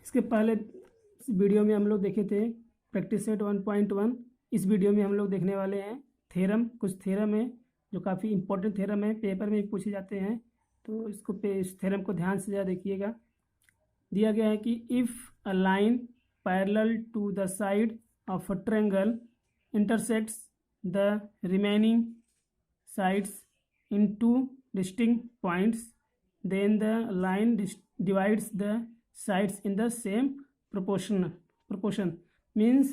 इसके पहले इस वीडियो में हम लोग देखे थे प्रैक्टिस सेट 1.1। इस वीडियो में हम लोग देखने वाले हैं थ्योरम। कुछ थ्योरम है जो काफ़ी इंपॉर्टेंट थ्योरम है, पेपर में भी पूछे जाते हैं, तो इस थ्योरम को ध्यान से ज़रा देखिएगा। दिया गया है कि if a line parallel to the side of a triangle intersects the remaining sides in two distinct points, then the line divides the sides in the same proportion means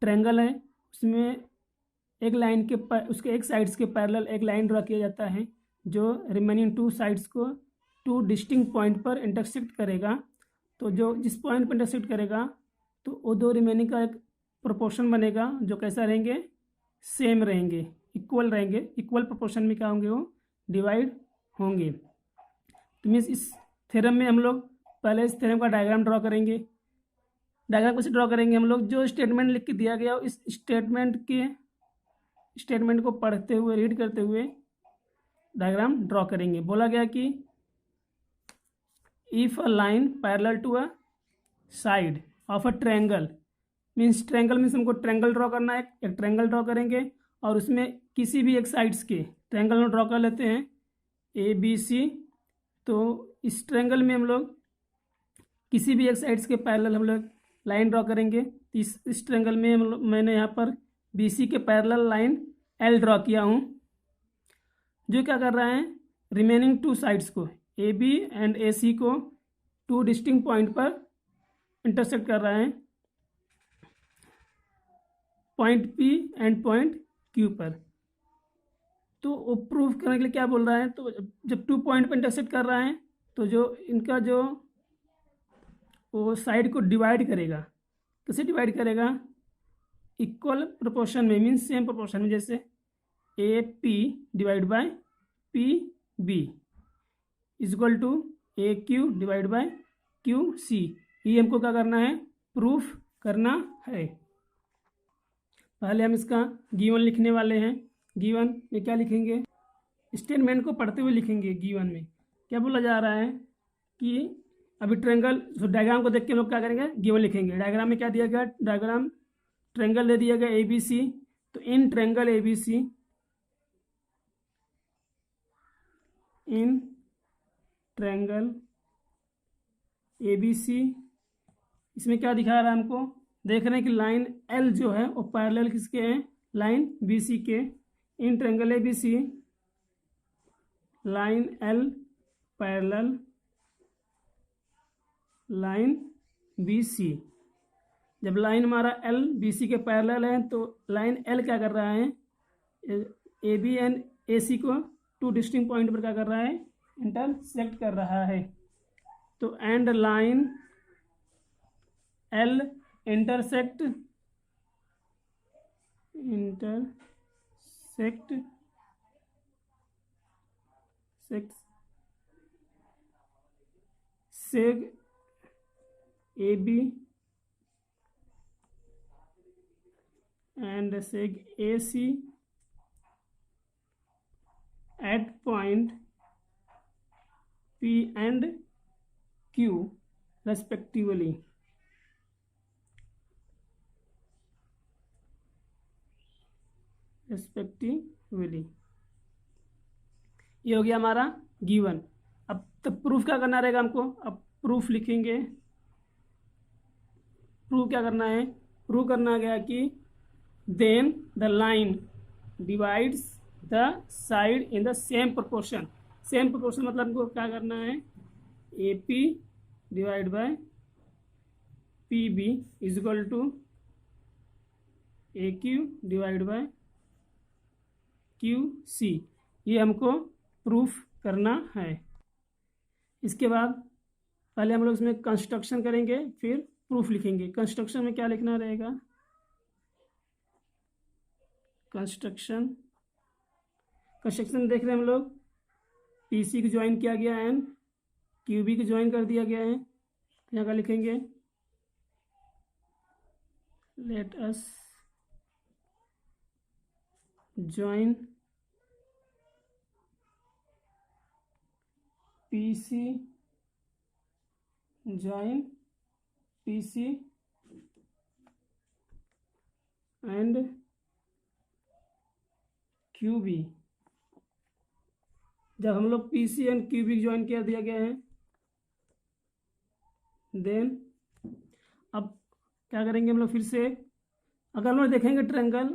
triangle है, उसमें एक लाइन के उसके एक sides के parallel एक line draw किया जाता है जो रिमेनिंग टू साइड्स को टू डिस्टिंक्ट पॉइंट पर इंटरसेक्ट करेगा। तो जो जिस पॉइंट पर इंटरसेक्ट करेगा तो वो दो रिमेनिंग का एक प्रोपोर्शन बनेगा जो कैसा रहेंगे, सेम रहेंगे, इक्वल रहेंगे। इक्वल प्रोपोर्शन में क्या होंगे, वो डिवाइड होंगे। तो मीन्स इस थ्योरम में हम लोग पहले इस थ्योरम का डायग्राम ड्रॉ करेंगे। डायग्राम कैसे ड्रॉ करेंगे, हम लोग जो स्टेटमेंट लिख के दिया गया इस स्टेटमेंट को पढ़ते हुए, रीड करते हुए डायग्राम ड्रॉ करेंगे। बोला गया कि if a line parallel to a side of a triangle means triangle means हमको ट्रायंगल ड्रॉ करना है। एक ट्रायंगल ड्रॉ करेंगे और उसमें किसी भी एक साइड्स के ट्रायंगल में ड्रॉ कर लेते हैं ABC। तो इस ट्रायंगल में हम लोग किसी भी एक साइड्स के पैरेलल हम लोग लाइन ड्रॉ करेंगे। इस ट्रायंगल में मैंने यहाँ पर BC के पैरेलल लाइन L ड्रॉ किया हूँ, जो क्या कर रहा है, रिमेनिंग टू साइड्स को AB एंड AC को टू डिस्टिंक्ट पॉइंट पर इंटरसेक्ट कर रहा है, point P and point Q पर। तो वो प्रूफ करने के लिए क्या बोल रहा है, तो जब टू पॉइंट पर इंटरसेक्ट कर रहा है तो जो इनका जो वो साइड को डिवाइड करेगा, कैसे डिवाइड करेगा, इक्वल प्रोपोर्शन में, मीन्स सेम प्रोपोर्शन में। जैसे AP divide by PB is equal to AQ divide by QC। ये हमको क्या करना है, प्रूफ करना है। पहले हम इसका गिवन लिखने वाले हैं। गिवन में क्या लिखेंगे, स्टेटमेंट को पढ़ते हुए लिखेंगे। गिवन में क्या बोला जा रहा है कि अभी ट्रायंगल, तो डायग्राम को देख के हम लोग क्या करेंगे, गिवन लिखेंगे। डायग्राम में क्या दिया गया, डायग्राम ट्रायंगल दे दिया गया ABC। तो in triangle ABC, in triangle ABC, इसमें क्या दिखा रहा है हमको, देख रहे हैं कि लाइन L जो है वो पैरेलल किसके हैं, लाइन BC के। In triangle ABC line L parallel line BC। जब लाइन हमारा L BC के पैरेलल है तो लाइन L क्या कर रहा है, AB एंड AC को टू डिस्टिंक्ट पॉइंट पर क्या कर रहा है, इंटरसेक्ट कर रहा है। तो and line L intersect सेग AB and seg AC at point P and Q respectively। ये हो गया हमारा गिवन। अब तब प्रूफ क्या करना रहेगा हमको, अब प्रूफ लिखेंगे। प्रूफ क्या करना है, प्रूफ करना गया कि then the line divides the side in the same proportion. Same proportion मतलब हमको क्या करना है, AP divide by PB is equal to AQ divide by QC। ये हमको प्रूफ करना है। इसके बाद पहले हम लोग इसमें कंस्ट्रक्शन करेंगे, फिर प्रूफ लिखेंगे। कंस्ट्रक्शन में क्या लिखना रहेगा, कंस्ट्रक्शन देख रहे हैं हम लोग, PC को ज्वाइन किया गया एंड QB को ज्वाइन कर दिया गया है। यहाँ का लिखेंगे, let us join PC join PC and QB। जब हम लोग PC एंड QB ज्वाइन कर दिया गया है, देन अब क्या करेंगे हम लोग फिर से, अगर हम लोग देखेंगे ट्रायंगल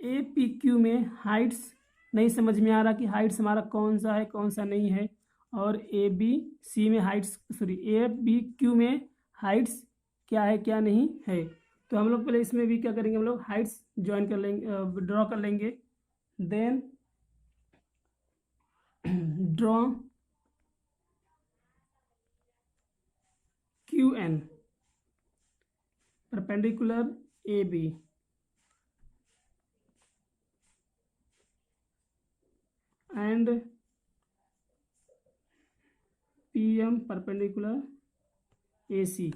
APQ में हाइट्स नहीं समझ में आ रहा कि हाइट्स हमारा कौन सा है कौन सा नहीं है, और ABC में हाइट्स ABQ में हाइट्स क्या है क्या नहीं है, तो हम लोग पहले इसमें भी क्या करेंगे, हम लोग हाइट्स ज्वाइन कर लेंगे, ड्रॉ कर लेंगे। Then draw QN perpendicular AB and PM perpendicular AC।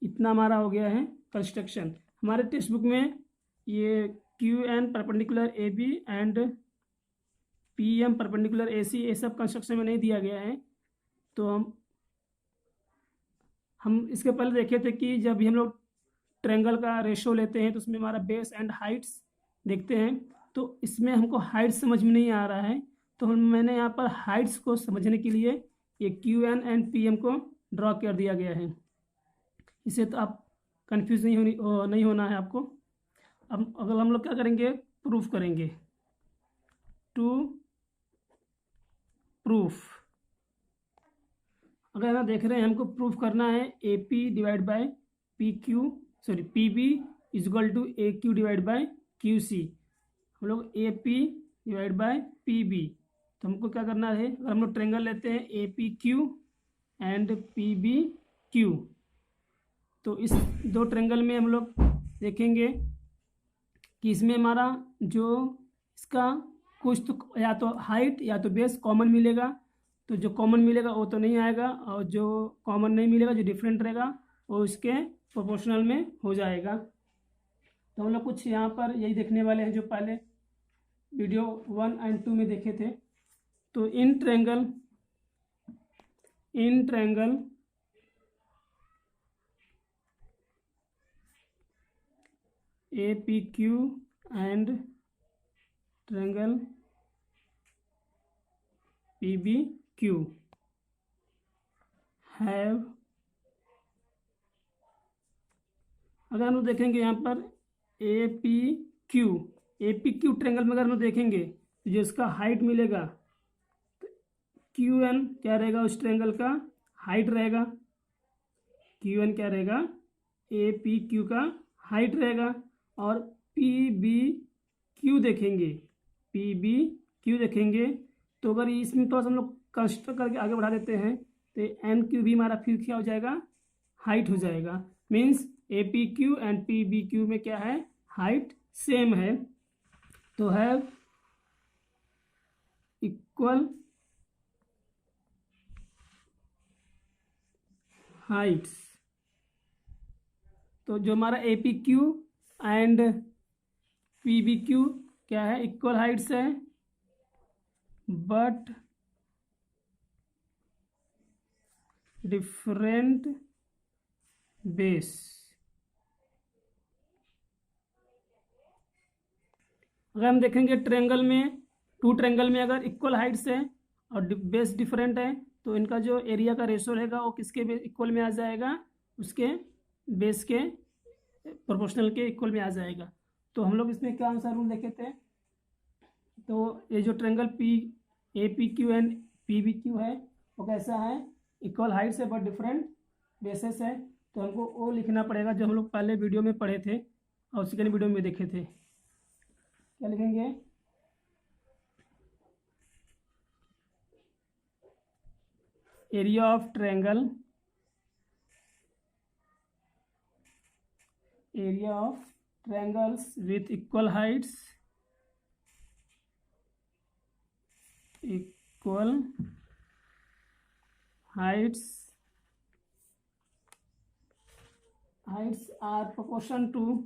इतना हमारा हो गया है कंस्ट्रक्शन। हमारे टेक्स्ट बुक में ये QN perpendicular AB and PM perpendicular AC ये सब कंस्ट्रक्शन में नहीं दिया गया है। तो हम इसके पहले देखे थे कि जब भी हम लोग ट्रायंगल का रेशो लेते हैं तो उसमें हमारा बेस एंड हाइट्स देखते हैं, तो इसमें हमको हाइट्स समझ में नहीं आ रहा है, तो मैंने यहाँ पर हाइट्स को समझने के लिए ये QN एंड PM को ड्रॉ कर दिया गया है। इसे तो आप कंफ्यूज नहीं होना है आपको। अब अगर हम लोग क्या करेंगे, प्रूफ करेंगे। टू प्रूफ, अगर यहाँ देख रहे हैं हमको प्रूफ करना है AP divide by PB is equal to AQ divide by QC। हम लोग AP डिवाइड बाय PB, तो हमको क्या करना है, अगर हम लोग ट्रायंगल लेते हैं APQ एंड PBQ, तो इस दो ट्रायंगल में हम लोग देखेंगे कि इसमें हमारा जो इसका कुछ तो या तो हाइट या तो बेस कॉमन मिलेगा, तो जो कॉमन मिलेगा वो तो नहीं आएगा, और जो कॉमन नहीं मिलेगा जो डिफरेंट रहेगा वो इसके प्रोपोर्शनल में हो जाएगा। तो हम लोग कुछ यहाँ पर यही देखने वाले हैं जो पहले वीडियो 1 एंड 2 में देखे थे। तो in triangle APQ and triangle PBQ have, अगर हम लोग देखेंगे यहाँ पर APQ ट्रायंगल में अगर हम लोग देखेंगे तो जो इसका हाइट मिलेगा, तो QN क्या रहेगा, उस ट्रायंगल का हाइट रहेगा। QN क्या रहेगा, APQ का हाइट रहेगा। और PBQ देखेंगे, तो अगर इसमें थोड़ा सा हम लोग कंसिडर करके आगे बढ़ा देते हैं तो NQ भी हमारा फिर क्या हो जाएगा, हाइट हो जाएगा। मीन्स APQ एंड PBQ में क्या है, हाइट सेम है, तो हैव इक्वल हाइट्स। तो जो हमारा APQ एंड PBQ क्या है, इक्वल हाइट्स है, बट डिफरेंट बेस। अगर हम देखेंगे ट्रायंगल में, टू ट्रायंगल में अगर इक्वल हाइट्स है और बेस डिफरेंट है, तो इनका जो एरिया का रेशो रहेगा वो किसके इक्वल में आ जाएगा, उसके बेस के प्रोपोर्शनल के इक्वल में आ जाएगा। तो हम लोग इसमें क्या आंसर रूल देखे थे, तो ये जो ट्रायंगल APQ एंड PBQ है वो कैसा है, इक्वल हाइट्स है बट डिफरेंट बेसेस है। तो हमको वो लिखना पड़ेगा जो हम लोग पहले वीडियो में पढ़े थे और सेकेंड वीडियो में देखे थे। क्या लिखेंगे, area of triangle, area of triangles with equal Heights, equal Heights are proportion to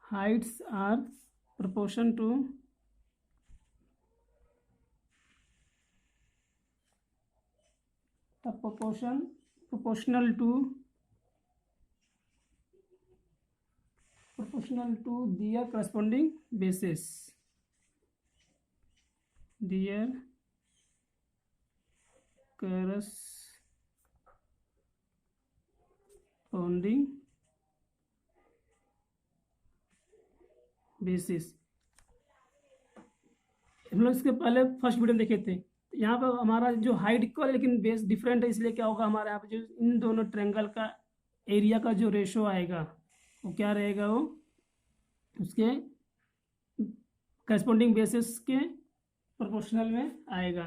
heights are proportion to the proportional to their corresponding bases, their corresponding basis। हम लोग इसके पहले फर्स्ट वीडियो देखे थे, यहाँ पर हमारा जो हाइट इक्वल है लेकिन बेस डिफरेंट है, इसलिए क्या होगा हमारे यहाँ पे जो इन दोनों ट्रायंगल का एरिया का जो रेशो आएगा वो क्या रहेगा, वो उसके करस्पॉन्डिंग बेसिस के प्रोपोर्शनल में आएगा।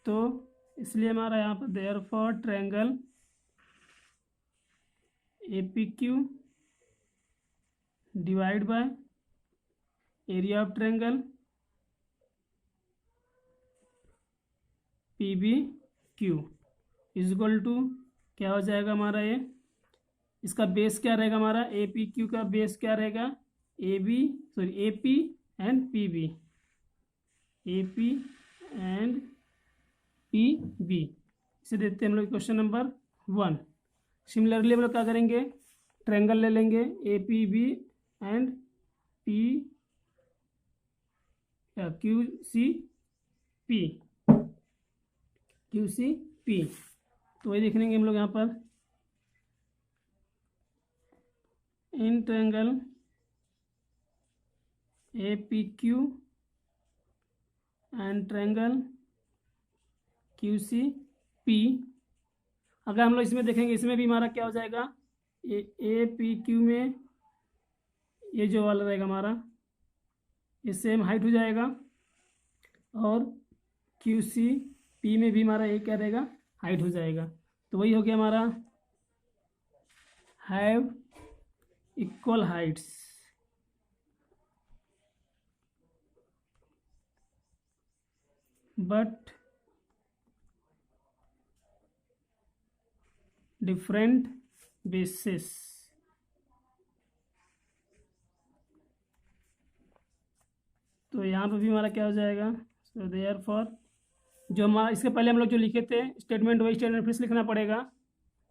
तो इसलिए हमारा यहाँ पर therefore triangle APQ divide by area of triangle PBQ is equal to क्या हो जाएगा हमारा, ये इसका बेस क्या रहेगा हमारा, APQ का बेस क्या रहेगा, AP and PB, AP and PB। इसे देते हैं हम लोग क्वेश्चन नंबर 1। सिमिलरली हम लोग क्या करेंगे, ट्रायंगल ले लेंगे APB एंड QCP। तो वही देख लेंगे हम लोग यहाँ पर, in triangle APQ and triangle QCP। अगर हम लोग इसमें देखेंगे, इसमें भी हमारा क्या हो जाएगा, APQ में ये जो वाला रहेगा हमारा, ये सेम हाइट हो जाएगा, और QCP में भी हमारा ये क्या रहेगा, हाइट हो जाएगा। तो वही हो गया हमारा have equal Heights. But different basis. तो यहाँ पर भी हमारा क्या हो जाएगा, सो देयरफॉर जो हमारा इसके पहले हम लोग जो लिखे थे स्टेटमेंट, वही स्टेटमेंट फिर से लिखना पड़ेगा।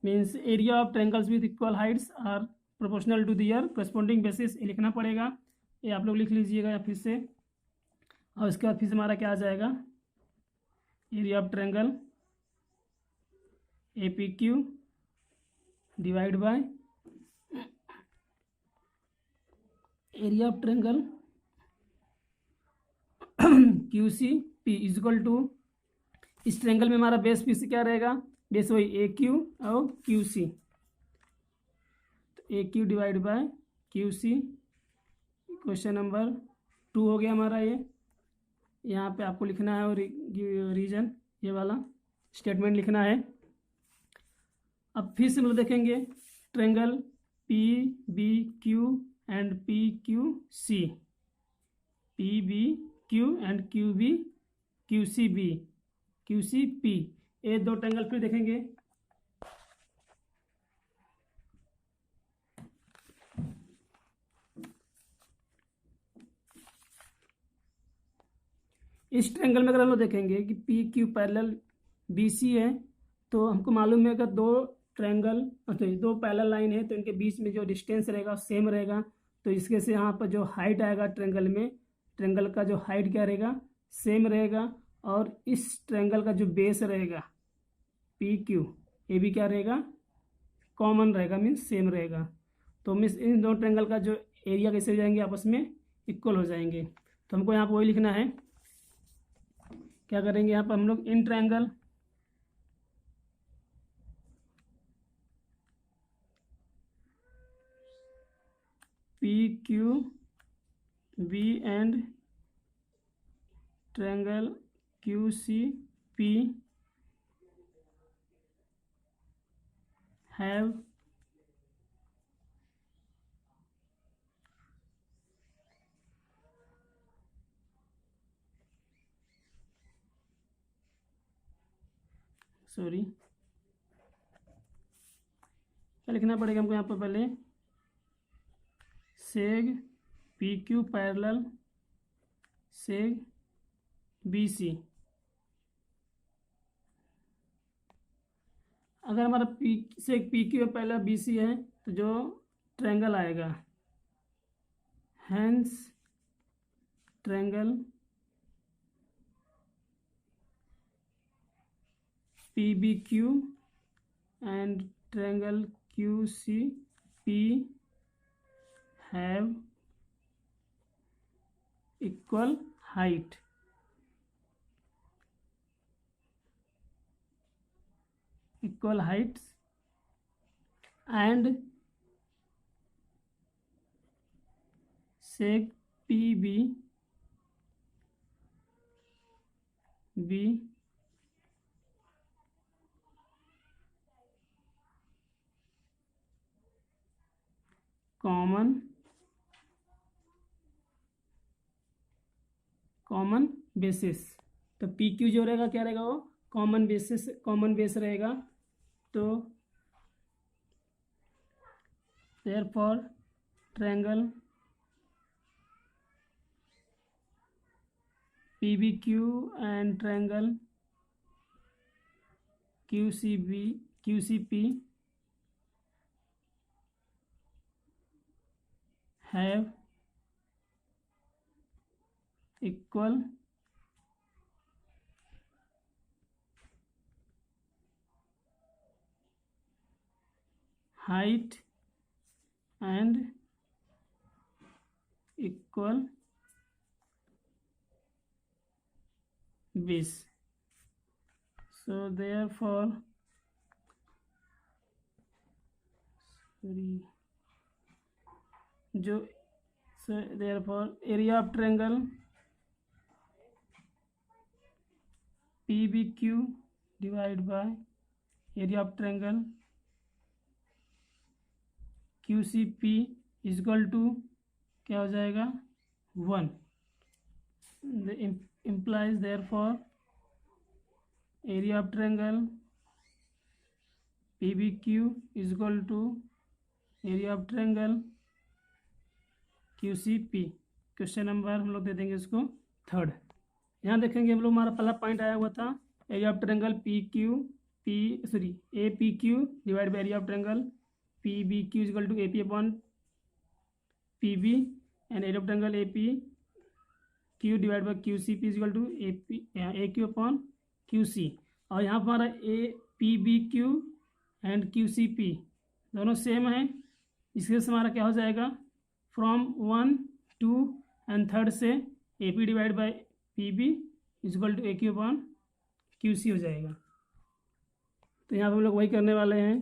Means area of triangles with equal heights are proportional to their corresponding bases, ये लिखना पड़ेगा। ये आप लोग लिख लीजिएगा या फिर से। और इसके बाद फिर से हमारा क्या आ जाएगा, area of triangle APQ divide by area of triangle QCP is equal to, इस ट्रायंगल में हमारा बेस फिर से क्या रहेगा, बेस वही AQ और QC। तो AQ divide by QC। Question number 2 हो गया हमारा ये। यहाँ पे आपको लिखना है और रीजन, ये वाला स्टेटमेंट लिखना है। अब फिर से हम लोग देखेंगे triangle PBQ and PQC, PBQ and QCP, ये दो ट्रायंगल फिर देखेंगे। इस ट्रायंगल में अगर हम लोग देखेंगे कि PQ पैरेलल BC है, तो हमको मालूम है कि दो ट्रायंगल, अच्छा दो पैरेलल लाइन है, तो इनके बीच में जो डिस्टेंस रहेगा सेम रहेगा। तो इसके से यहाँ पर जो हाइट आएगा ट्रायंगल में, ट्रायंगल का जो हाइट क्या रहेगा, सेम रहेगा। और इस ट्रायंगल का जो बेस रहेगा PQ, ये भी क्या रहेगा, कॉमन रहेगा, मीन्स सेम रहेगा। तो मीन्स इन दो ट्रायंगल का जो एरिया कैसे हो जाएंगे, आपस में इक्वल हो जाएंगे। तो हमको यहाँ पर वही लिखना है। क्या करेंगे यहाँ पर हम लोग, in triangle PQB and triangle QCP have क्या लिखना पड़ेगा हमको यहाँ पर, पहले seg PQ parallel seg BC, अगर हमारा पी से पी क्यू पहला बी सी है तो जो ट्रायंगल आएगा, hence triangle P B Q and triangle Q C P have equal height. Equal heights and sec PB be common bases. तो P Q जो रहेगा क्या रहेगा, वो कॉमन बेस रहेगा। तो therefore triangle P B Q and triangle Q C P have equal height and equal base. So therefore therefore area of triangle PBQ divided by area of triangle QCP is equal to क्या हो जाएगा 1. implies therefore area of triangle PBQ is equal to area of triangle QCP। Question number हम लोग दे देंगे इसको 3rd। यहाँ देखेंगे हम लोग, हमारा पहला पॉइंट आया हुआ था area of triangle A P Q divide by area of triangle P B Q equal to A P upon P B and area of triangle A P Q divide by Q C P equal to A Q upon Q C. और यहाँ पर हमारा A P B Q and Q C P दोनों same है, इसके से हमारा क्या हो जाएगा फ्रॉम 1 2 एंड 3rd से A P divide by P B equal to A Q upon Q C हो जाएगा। तो यहाँ पर हम लोग वही करने वाले हैं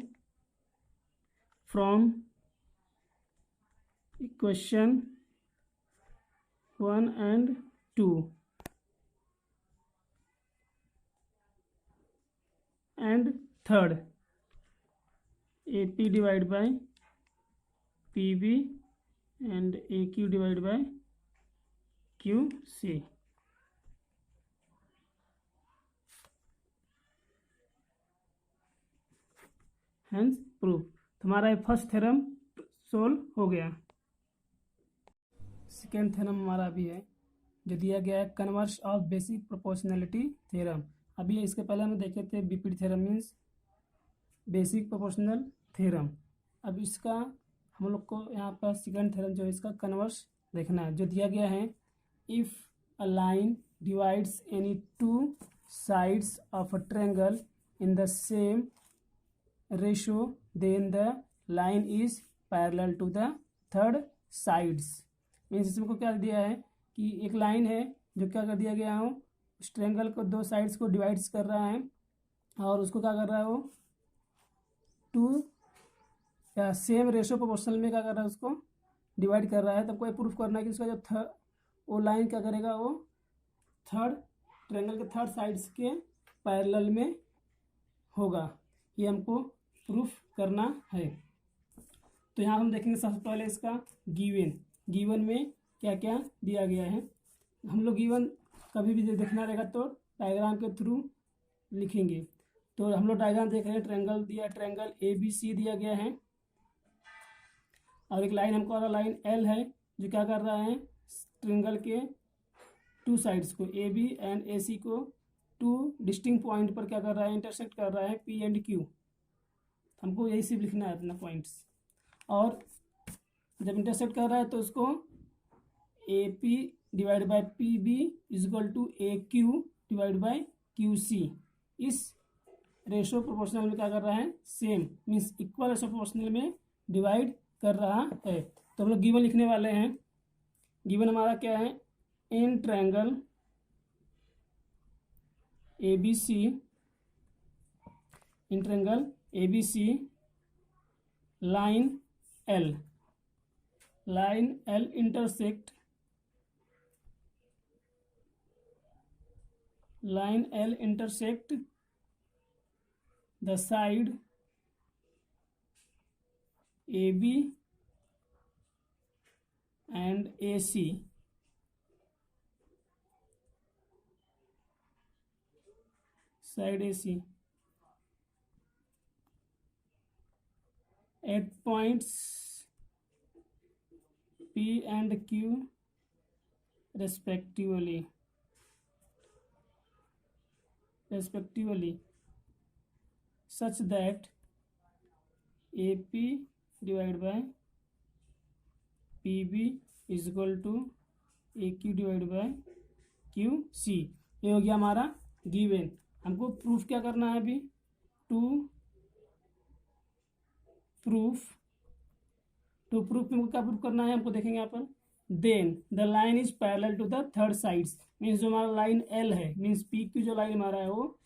from equation 1 and 2 and 3rd A P divide by P B and A Q divide by Q C. Hence proof. तो हमारा फर्स्ट थ्योरम सोल्व हो गया। सेकेंड थ्योरम हमारा अभी है जो दिया गया है converse of basic proportionality theorem. अभी इसके पहले हम देखे थे BPT theorem means basic proportional theorem. अब इसका हम लोग को यहाँ पर सेकेंड थ्योरम जो है इसका कन्वर्स देखना है। जो दिया गया है if a line divides any 2 sides of a triangle in the same ratio then the line is parallel to the 3rd sides. Means इसमें को क्या दिया है कि एक लाइन है जो क्या कर दिया गया हो उस ट्रायंगल को 2 साइड्स को डिवाइड्स कर रहा है और उसको क्या कर रहा है वो 2 या सेम रेशो प्रोपोर्शनल में क्या कर रहा है उसको डिवाइड कर रहा है। तब को प्रूफ करना है कि उसका जो वो लाइन क्या करेगा वो 3rd ट्रायंगल के 3rd साइड्स के पैरेलल में होगा। ये हमको प्रूफ करना है। तो यहाँ हम देखेंगे सबसे पहले इसका गिवन में क्या क्या दिया गया है। हम लोग गिवन कभी भी देखना रहेगा तो डायग्राम के थ्रू लिखेंगे। तो हम लोग डायग्राम देख रहे हैं, ट्रायंगल दिया, ट्रायंगल ए बी सी दिया गया है और एक लाइन हमको और लाइन एल है जो क्या कर रहा है ट्रायंगल के 2 साइड्स को ए बी एंड ए सी को 2 डिस्टिंक्ट पॉइंट पर क्या कर रहा है इंटरसेक्ट कर रहा है पी एंड क्यू। हमको यही सिर्फ लिखना है अपना पॉइंट्स। और जब इंटरसेक्ट कर रहा है तो उसको A P divide by P B is equal to A Q divide by Q C, इस रेशो प्रोपोर्शनल में क्या कर रहा है, same means equal ratio proportional में डिवाइड कर रहा है। तो हम लोग गिवन लिखने वाले हैं। गिवन हमारा क्या है, in triangle A B C, in triangle A B C line L intersect the side AB and AC at points P and Q respectively such that AP divided by PB is equal to AQ divided by QC। ये हो गया हमारा given. हमको proof क्या करना है अभी, to proof में हमको क्या प्रूफ करना है, हमको देखेंगे यहाँ पर, then the line is parallel to the third sides, means जो हमारा लाइन एल है, मीन्स पी की जो लाइन हमारा है वो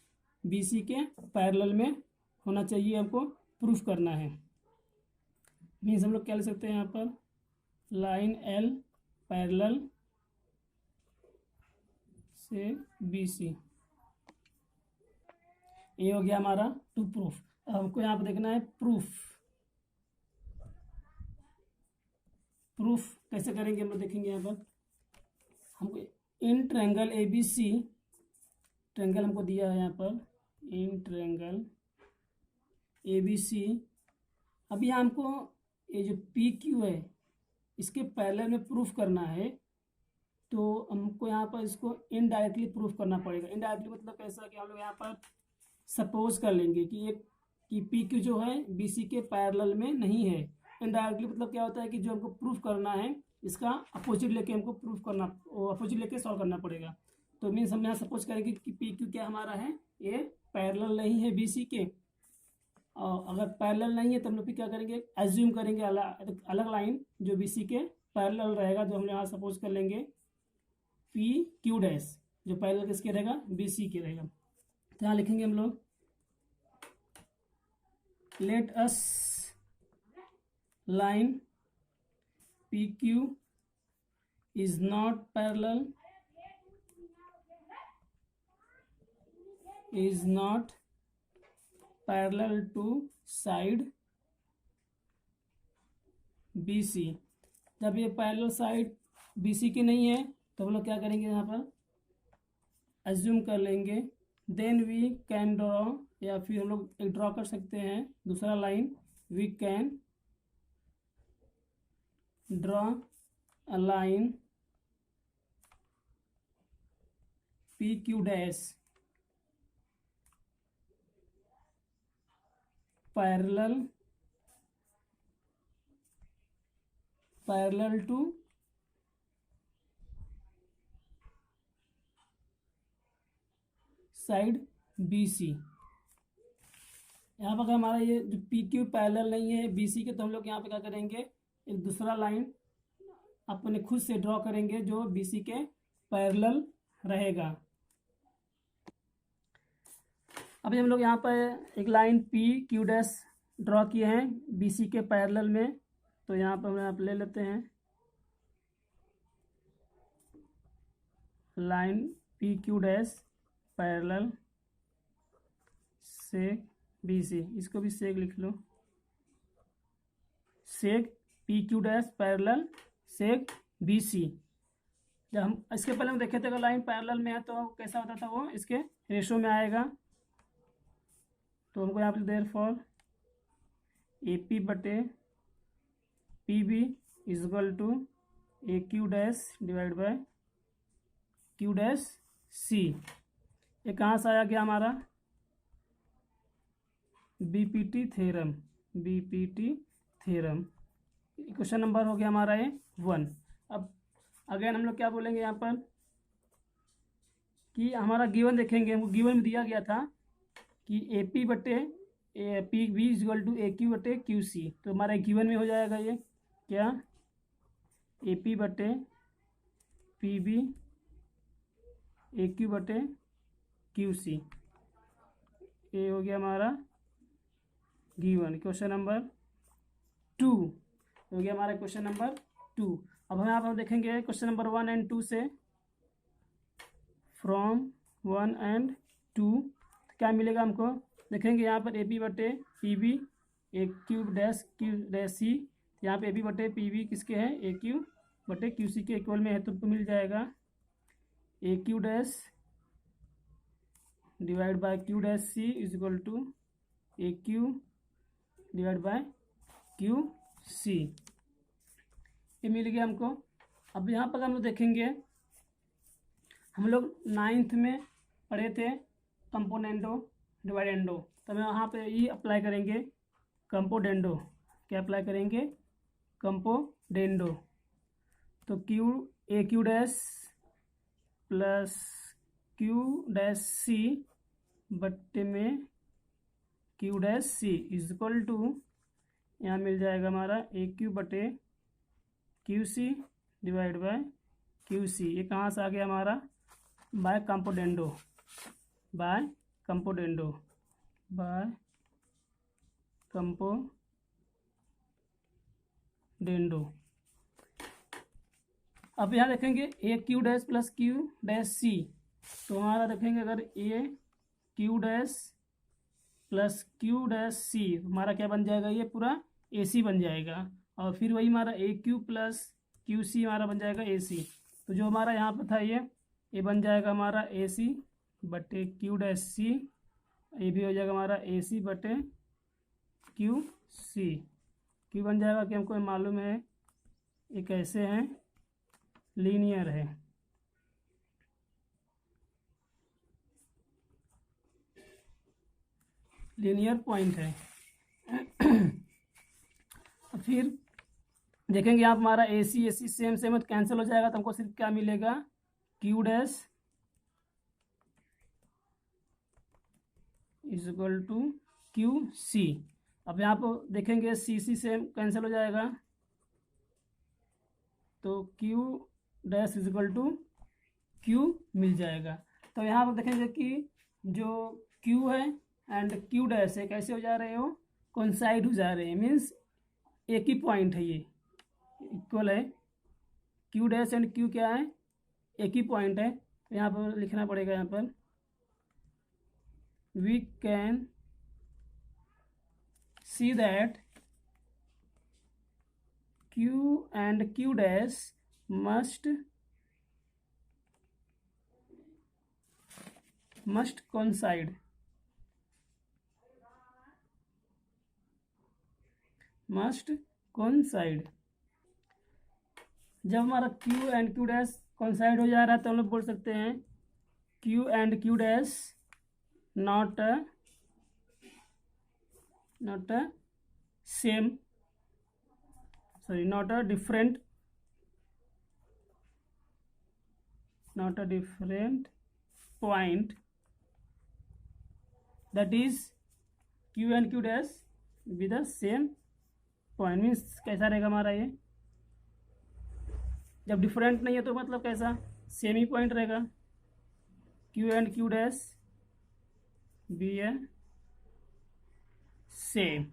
बी सी के पैरेलल में होना चाहिए, हमको प्रूफ करना है। मीन्स हम लोग क्या लिख सकते हैं यहाँ पर, लाइन एल पैरेलल से बी सी, ये हो गया हमारा टू प्रूफ। अब हमको यहाँ पर देखना है प्रूफ कैसे करेंगे हम लोग देखेंगे। यहाँ पर हमको in triangle A B C, triangle हमको दिया है यहाँ पर, इन ट्रायंगल ए बी सी। अब यहाँ हमको ये जो पी क्यू है इसके पैरेलल में प्रूफ करना है, तो हमको यहाँ पर इसको इनडायरेक्टली प्रूफ करना पड़ेगा। इनडायरेक्टली मतलब कैसा कि हम लोग यहाँ पर सपोज कर लेंगे कि पी क्यू जो है बी सी के पैरेलल में नहीं है। इनडायरेक्टली मतलब क्या होता है कि जो हमको प्रूफ करना है इसका अपोजिट लेके हमको प्रूफ करना, अपोजिट लेके सॉल्व करना पड़ेगा। तो मीन्स हम यहाँ सपोज करेंगे कि पी क्यू क्या हमारा है, ये पैरेलल नहीं है बी सी के, और अगर पैरेलल नहीं है तो हम लोग क्या करेंगे, एज्यूम करेंगे अलग लाइन जो बी सी के पैरेलल रहेगा, जो हम यहाँ सपोज कर लेंगे पी क्यू डैश, जो पैरेलल किसके रहेगा, बी सी के रहेगा। तो यहाँ लिखेंगे हम लोग, let us line PQ is not parallel to side BC। जब ये पैरेलल साइड BC की नहीं है तो हम लोग क्या करेंगे, यहाँ पर एज्यूम कर लेंगे, देन वी कैन ड्रॉ, या फिर हम लोग एक ड्रॉ कर सकते हैं दूसरा line, we can draw a line PQ dash parallel to side BC। यहाँ पर अगर हमारा ये जो PQ पैरेलल नहीं है BC के, तो हम लोग यहाँ पे क्या करेंगे, एक दूसरा लाइन अपने खुद से ड्रॉ करेंगे जो BC के पैरेलल रहेगा। अभी हम लोग यहाँ पर एक लाइन PQ डैश ड्रॉ किए हैं BC के पैरेलल में, तो यहाँ पर हम यहाँ ले लेते हैं लाइन PQ डैश पैरेलल से BC, इसको भी सेक लिख लो, सेक PQ डैश पैरेलल सेक BC। जब हम इसके पहले हम देखे थे अगर लाइन पैरेलल में है तो कैसा होता था, वो इसके रेशो में आएगा। तो हमको यहाँ पर देयरफॉर AP बटे PB is equal to AQ dash divide by Q dash C। ये कहाँ से आया गया हमारा, BPT theorem, BPT theorem. Question number हो गया हमारा ये 1। अब अगेन हम लोग क्या बोलेंगे यहाँ पर कि हमारा गिवन देखेंगे, हमको गिवन में दिया गया था कि ए पी बटे P B equal to A Q बटे क्यू सी। तो हमारे गिवन में हो जाएगा ये क्या, ए पी बटे पी बी ए क्यू बटे क्यू सी। ये हो गया हमारा गिवन। क्वेश्चन नंबर 2 हो गया हमारा क्वेश्चन नंबर 2। अब हम यहाँ पर देखेंगे क्वेश्चन नंबर 1 एंड 2 से, फ्रॉम 1 एंड 2 क्या मिलेगा हमको। देखेंगे यहाँ पर ए पी बटे P B A Q dash सी। यहाँ पे ए पी बटे पी बी किसके हैं, ए क्यू बटे क्यू सी के इक्वल में है, तो हमको मिल जाएगा A Q dash divide by Q dash C is equal to A Q divide by Q C. ये मिल गया हमको। अब यहाँ पर हम लोग देखेंगे, हम लोग 9th में पढ़े थे कंपोनेंडो डिवाइडेंडो, तो हम यहाँ पे ये अप्लाई करेंगे कंपोडेंडो। क्या अप्लाई करेंगे, कंपोडेंडो। तो Q A Q dash plus Q dash C बट्टे में Q dash C is equal to, यहाँ मिल जाएगा हमारा ए क्यू बटे Q C divide by Q C. ये कहाँ से आ गया हमारा, by componendo, by componendo, by componendo. अब यहाँ देखेंगे A Q dash plus Q dash C. तो हमारा देखेंगे अगर A Q dash plus Q dash C, हमारा क्या बन जाएगा, ये पूरा ए सी बन जाएगा। और फिर वही हमारा A Q plus Q C हमारा बन जाएगा ए सी। तो जो हमारा यहाँ पर था ये बन जाएगा हमारा ए सी बटे क्यू डैश सी। ये भी हो जाएगा हमारा ए सी बटे क्यू सी। क्यू बन जाएगा कि हमको मालूम है ये कैसे हैं, लीनियर है। लीनियर पॉइंट है। फिर देखेंगे आप हमारा A C same same cancel हो जाएगा, तो हमको सिर्फ क्या मिलेगा, Q dash is equal to Q C. अब यहाँ पर देखेंगे सी सी सेम कैंसिल हो जाएगा, तो Q dash is equal to Q मिल जाएगा। तो यहाँ पर देखेंगे कि जो क्यू है एंड क्यू डैश है कैसे हो जा रहे हो, कोइंसाइड हो जा रहे हैं, मीन्स एक ही पॉइंट है, ये इक्वल है। क्यू डैश एंड क्यू क्या है, एक ही पॉइंट है। यहाँ पर लिखना पड़ेगा, यहाँ पर we can see that Q and Q dash must coincide, must coincide. जब हमारा Q and Q dash coincide हो जा रहा है तो हम लोग बोल सकते हैं Q and Q dash not same, sorry not a different point, that is Q and Q dash with the same point. Means कैसा रहेगा हमारा ये, जब डिफरेंट नहीं है तो मतलब कैसा, सेम ही पॉइंट रहेगा। Q and Q dash be है सेम।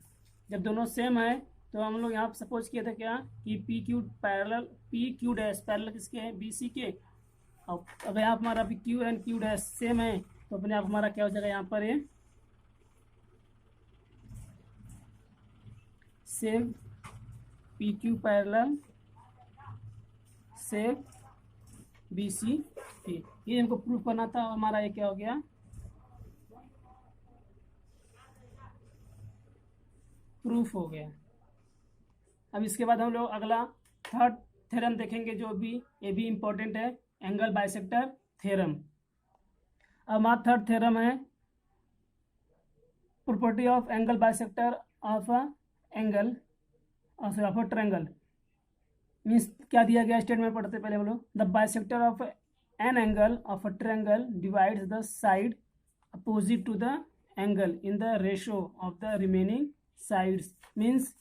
जब दोनों सेम है तो हम लोग यहाँ सपोज किया था क्या कि पी क्यू डैश पैरेलल किसके हैं, बी सी के। और अगर यहाँ हमारा भी Q and Q dash same है तो अपने आप हमारा क्या हो जाएगा, यहाँ पर ये सेम पी क्यू पैरेलल से बी सी पी। ये हमको प्रूफ करना था और हमारा ये क्या हो गया, प्रूफ हो गया। अब इसके बाद हम लोग अगला थर्ड थ्योरम देखेंगे, जो भी ये भी इम्पोर्टेंट है, एंगल बाइसेक्टर थ्योरम। अब हमारा थर्ड थ्योरम है property of angle bisector of a angle of a triangle means क्या दिया गया स्टेटमेंट पढ़ते पहले हम लोग। The bisector of an angle of a triangle divides the side opposite to the angle in the ratio of the remaining sides. Means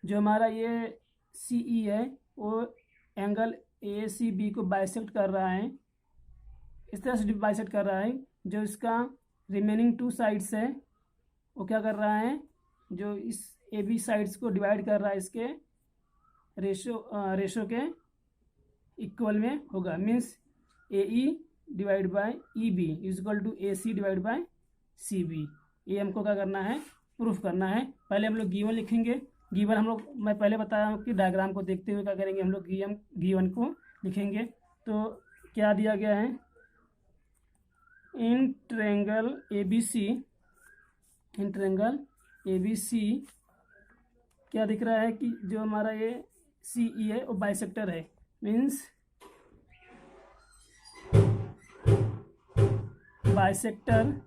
जो हमारा ये सी ई है वो एंगल ए सी बी को बाइसेक्ट कर रहा है, इस तरह से बाइसेक्ट कर रहा है। जो इसका रिमेनिंग टू साइड्स है वो क्या कर रहा है, जो इस ए बी साइड्स को डिवाइड कर रहा है इसके रेशो के इक्वल में होगा। Means A E divide by E B is equal to A C divide by C B. ये हमको क्या करना है, प्रूफ करना है। पहले हम लोग गिवन लिखेंगे। गिवन हम लोग, मैं पहले बताया कि डायग्राम को देखते हुए क्या करेंगे, हम लोग गिवन को लिखेंगे। तो क्या दिया गया है, इन ट्रायंगल ए बी सी क्या दिख रहा है कि जो हमारा ये सी ई है वो बाइसेक्टर है। Means bisector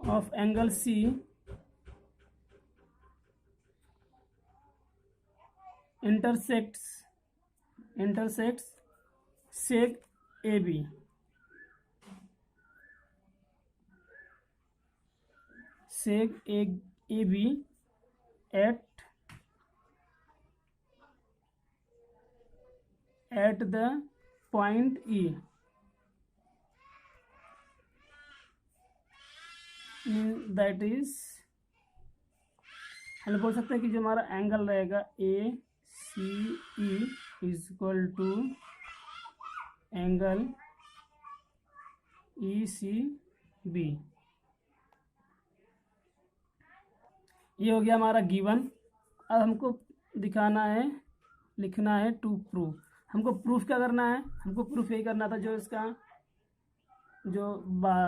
of angle C intersects sec AB at the point E। That is हम बोल सकते हैं कि जो हमारा एंगल रहेगा A C E is equal to angle E C B. ये हो गया हमारा गिवन। अब हमको दिखाना है, लिखना है टू प्रूफ। हमको प्रूफ क्या करना है, हमको प्रूफ यही करना था जो इसका जो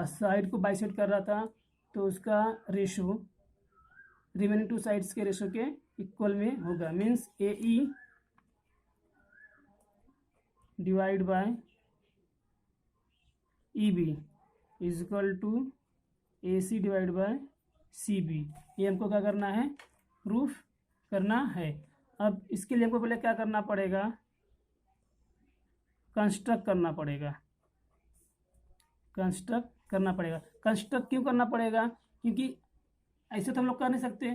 साइड को बाइसेक्ट कर रहा था तो उसका रेशो रिमेनिंग टू साइड्स के रेशो के इक्वल में होगा। Means A E divide by E B is equal to A C divide by C B. ये हमको क्या करना है, प्रूफ करना है। अब इसके लिए हमको पहले क्या करना पड़ेगा, कंस्ट्रक्ट करना पड़ेगा। कंस्ट्रक्ट क्यों करना पड़ेगा, क्योंकि ऐसे तो हम लोग कर नहीं सकते।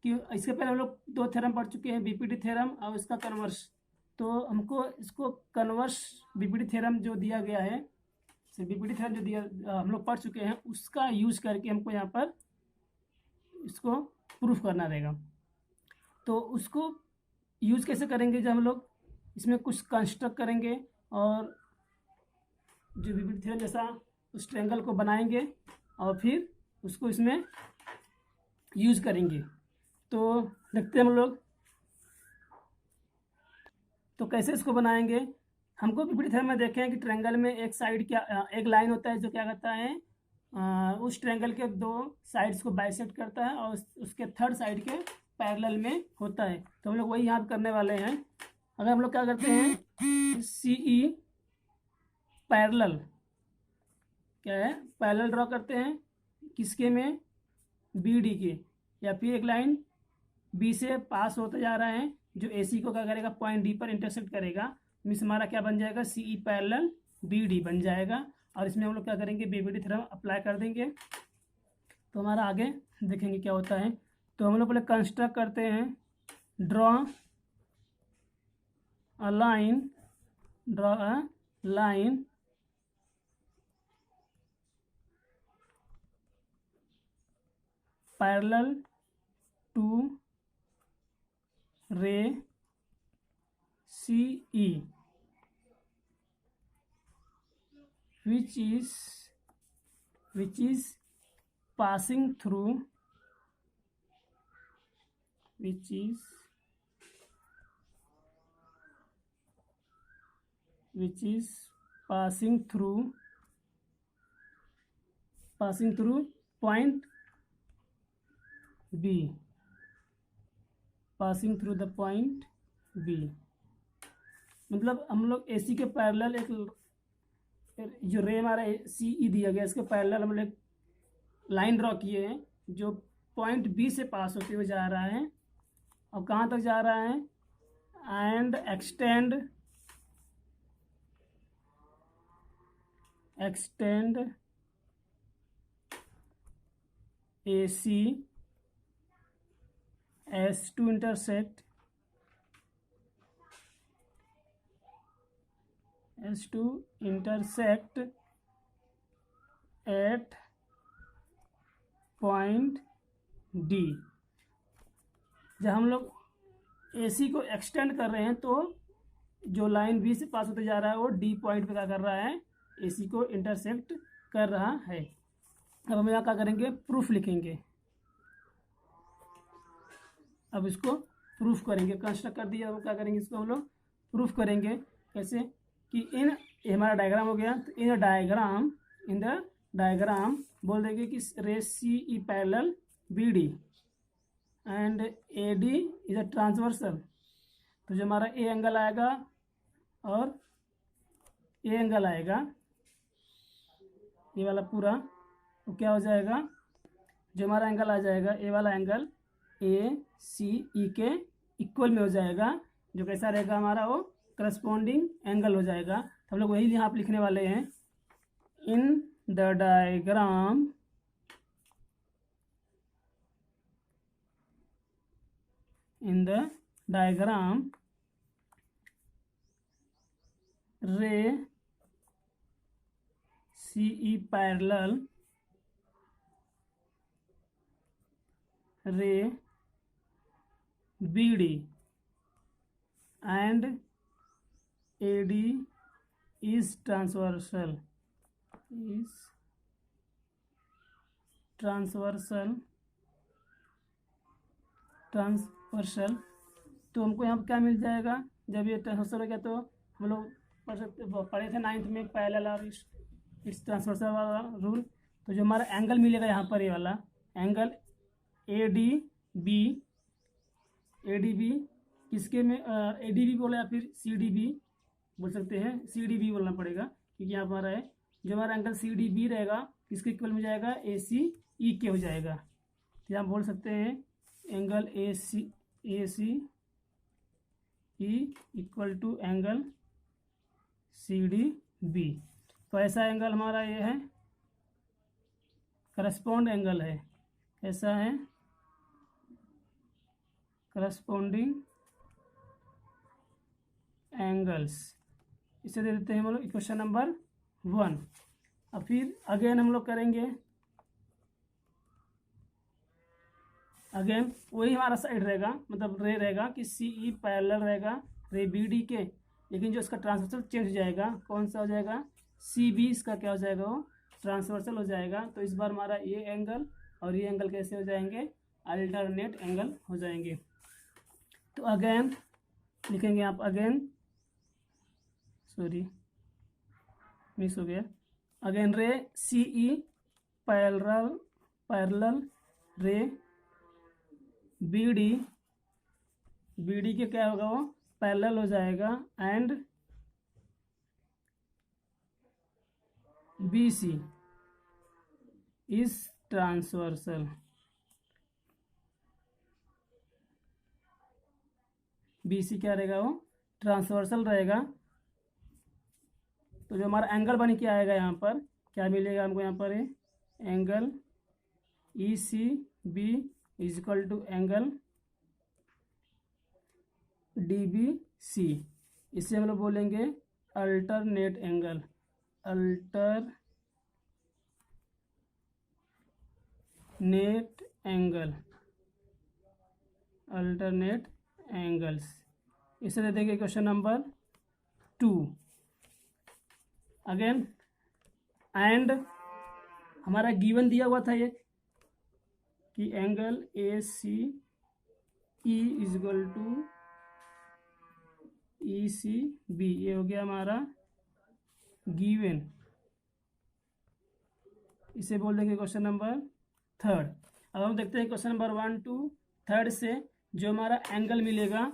कि इसके पहले हम लोग दो थ्योरम पढ़ चुके हैं, बीपीटी थ्योरम और इसका कन्वर्स। तो हमको इसको कन्वर्स बीपीटी थ्योरम जो दिया गया है, बीपीटी थ्योरम जो दिया हम लोग पढ़ चुके हैं, उसका यूज करके हमको यहाँ पर इसको प्रूफ करना रहेगा। तो उसको यूज कैसे करेंगे, जब हम लोग इसमें कुछ कंस्ट्रक्ट करेंगे और जो बीपीटी थ्योरम जैसा उस ट्रायंगल को बनाएंगे और फिर उसको इसमें यूज करेंगे। तो देखते हैं हम लोग तो कैसे इसको बनाएंगे। हमको बीपीटी थ्योरम में देखें कि ट्रायंगल में एक साइड क्या एक लाइन होता है जो क्या करता है, उस ट्रायंगल के दो साइड्स को बाइसेक्ट करता है और उसके थर्ड साइड के पैरेलल में होता है। तो हम लोग वही यहाँ करने वाले हैं। अगर हम लोग क्या करते हैं, सी ई पैरेलल क्या है, पैरेलल ड्रॉ करते हैं किसके में, बी डी के, या फिर एक लाइन बी से पास होता जा रहा है जो ए सी को क्या करेगा, पॉइंट डी पर इंटरसेक्ट करेगा। मीन्स हमारा क्या बन जाएगा, सी ई पैरेलल बी डी बन जाएगा। और इसमें हम लोग क्या करेंगे, बीपीटी थ्योरम अप्लाई कर देंगे। तो हमारा आगे देखेंगे क्या होता है। तो हम लोग पहले कंस्ट्रक्ट करते हैं, draw a line parallel to ray C E which is passing through point B, passing through the point B। मतलब हम लोग AC के पैरेलल एक जो रे हमारा सी ई दिया गया इसके पैरेलल हम लोग लाइन ड्रॉ किए हैं जो पॉइंट बी से पास होते हुए जा रहा है और कहाँ तक जा रहा है, and extend AC as to intersect at point D। जब हम लोग AC को एक्सटेंड कर रहे हैं तो जो लाइन B से पास होते जा रहा है वो D पॉइंट पे क्या कर रहा है, AC को इंटरसेक्ट कर रहा है। अब हम यहाँ क्या करेंगे, प्रूफ लिखेंगे। अब इसको प्रूफ करेंगे, कंस्ट्रक्ट कर दिया, अब क्या करेंगे, इसको हम लोग प्रूफ करेंगे। कैसे कि ये हमारा डायग्राम हो गया, तो इन द डायग्राम बोल देंगे कि रे CE parallel BD and AD is a transversal. तो जो हमारा ए एंगल आएगा और ए एंगल आएगा, ये वाला पूरा, तो क्या हो जाएगा, जो हमारा एंगल आ जाएगा ए वाला एंगल ACE के इक्वल में हो जाएगा, जो कैसा रहेगा हमारा, वो करस्पॉन्डिंग एंगल हो जाएगा। तो हम लोग वही यहाँ पर लिखने वाले हैं, इन द डायग्राम रे CE पैरेलल रे BD and AD is transversal तो हमको यहाँ पर क्या मिल जाएगा, जब ये ट्रांसवर्सल हो गया तो हम लोग पढ़े थे 9th में पैरेलल और इट्स ट्रांसवर्सल वाला रूल। तो जो हमारा एंगल मिलेगा यहाँ पर, ये वाला एंगल ADB किसके में, ADB बोला या फिर CDB बोल सकते हैं, CDB बोलना पड़ेगा क्योंकि यहाँ पर हमारा है, जो हमारा एंगल CDB रहेगा किसके इक्वल में जाएगा, ACE के हो जाएगा। तो यहाँ बोल सकते हैं angle ACE equal to angle CDB। तो ऐसा एंगल हमारा ये है, करस्पॉन्ड एंगल है, ऐसा है करस्पॉन्डिंग एंगल्स। इसे दे देते हैं हम लोग इक्वेशन नंबर 1। अब फिर अगेन हम लोग करेंगे, अगेन वही हमारा साइड रहेगा, मतलब रे रहेगा कि CE पैरेलल रहेगा रे BD के, लेकिन जो इसका ट्रांसवर्सल चेंज हो जाएगा, कौन सा हो जाएगा, CB इसका क्या हो जाएगा, वो ट्रांसवर्सल हो जाएगा। तो इस बार हमारा ये एंगल और ये एंगल कैसे हो जाएंगे, अल्टरनेट एंगल हो जाएंगे। तो अगेन लिखेंगे आप, अगेन सॉरी मिस हो गया, अगेन रे CE पैरेलल रे BD के क्या होगा, वो पैरेलल हो जाएगा, and BC is transversal. BC क्या रहेगा, वो ट्रांसवर्सल रहेगा। तो जो हमारा एंगल बन के आएगा यहाँ पर, क्या मिलेगा हमको यहाँ पर, angle ECB is equal to angle DBC। इससे हम लोग बोलेंगे अल्टरनेट एंगल, अल्टरनेट एंगल्स। इसे दे देंगे क्वेश्चन नंबर 2। अगेन एंड हमारा गिवन दिया हुआ था ये कि angle ACE is equal to ECB, ये हो गया हमारा गिवन। इसे बोल देंगे क्वेश्चन नंबर 3। अब हम देखते हैं क्वेश्चन नंबर 1 to 3 से जो हमारा एंगल मिलेगा,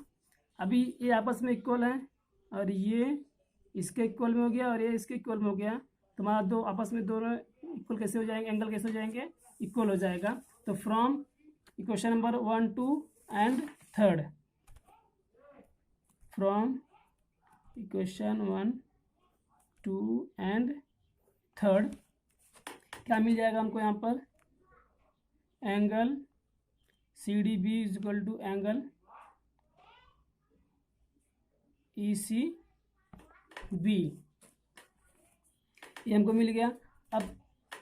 अभी ये आपस में इक्वल है और ये इसके इक्वल में हो गया और ये इसके इक्वल में हो गया, तो हमारा दो आपस में दोनों इक्वल कैसे हो जाएंगे, एंगल कैसे हो जाएंगे, इक्वल हो जाएगा। तो from equation number 1, 2 and 3, from equation 1, 2 and 3 क्या मिल जाएगा हमको यहाँ पर, angle C D B is equal to angle E C B, ये हमको मिल गया। अब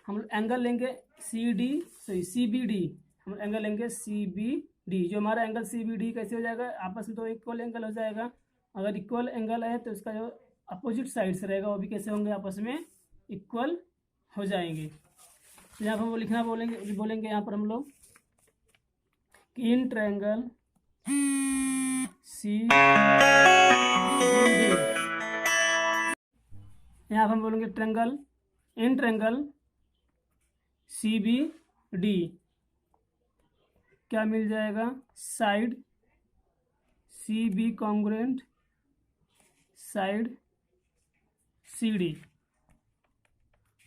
हम लोग एंगल लेंगे सी बी डी, हम एंगल लेंगे सी बी डी। जो हमारा एंगल सी बी डी कैसे हो जाएगा, आपस में तो इक्वल एंगल हो जाएगा। अगर इक्वल एंगल है तो इसका जो अपोजिट साइड से रहेगा वो भी कैसे होंगे, आपस में इक्वल हो जाएंगे। तो यहाँ पर वो लिखना बोलेंगे यहाँ पर हम लोग कि इन ट्रायंगल सी यहाँ पर हम बोलेंगे in triangle C B D क्या मिल जाएगा, side C B congruent side C D.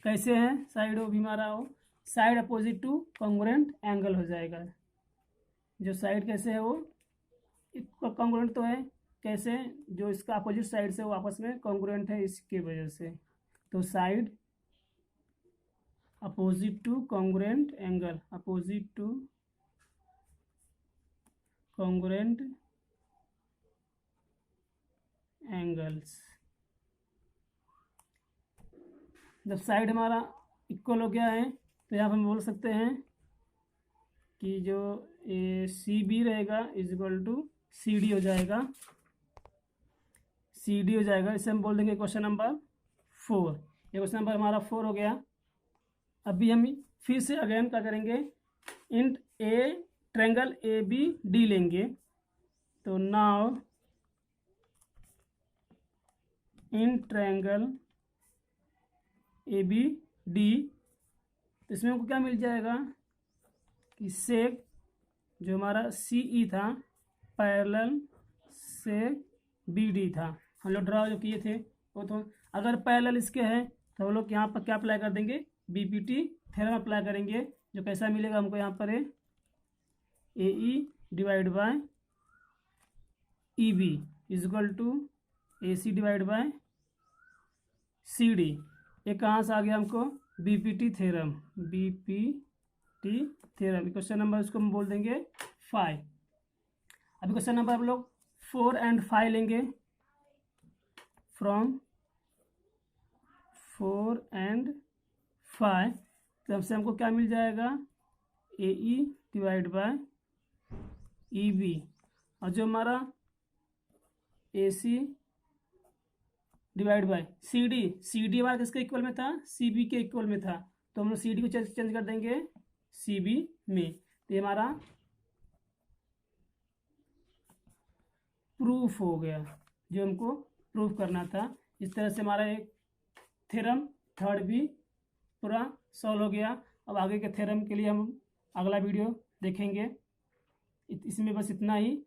कैसे है, साइड हो भी हमारा हो, side opposite to congruent angle हो जाएगा। जो साइड कैसे है वो कॉन्ग्रुएंट तो है, कैसे, जो इसका अपोजिट साइड से वो आपस में कॉन्ग्रुएंट है, इसके वजह से। तो side opposite to congruent angle, opposite to congruent angles. जब साइड हमारा इक्वल हो गया है तो यहाँ पर हम बोल सकते हैं कि जो सी बी रहेगा is equal to C D हो जाएगा, सी डी हो जाएगा। इसे हम बोल देंगे क्वेश्चन नंबर 4। ये क्वेश्चन नंबर हमारा 4 हो गया। अभी हम फिर से अगेन क्या करेंगे, in triangle A B D लेंगे। तो now in triangle A B D, तो इसमें हमको क्या मिल जाएगा कि सेक जो हमारा सी ई था पैरेलल से बी डी था, हम लोग ड्रा जो किए थे वो। तो अगर पैरेलल इसके हैं तो हम लोग यहाँ पर क्या अप्लाई कर देंगे, B P T theorem apply करेंगे। जो कैसा मिलेगा हमको यहाँ पर, A E divide by E B is equal to A C divide by C D. ये कहाँ से आ गया हमको, B P T theorem, B P T theorem. Question number इसको हम बोल देंगे 5। अभी क्वेश्चन नंबर हम लोग 4 एंड 5 लेंगे। फ्रॉम 4 एंड 5 तब से हमको क्या मिल जाएगा, A E divide by E B. और जो हमारा A C divide by C D हमारा किसके इक्वल में था, सी बी के इक्वल में था। तो हम लोग सी डी को चेंज कर देंगे सी बी में। तो ये हमारा प्रूफ हो गया, जो हमको प्रूफ करना था। इस तरह से हमारा एक थ्योरम थर्ड भी पूरा सॉल्व हो गया। अब आगे के थ्योरम के लिए हम अगला वीडियो देखेंगे। इसमें बस इतना ही।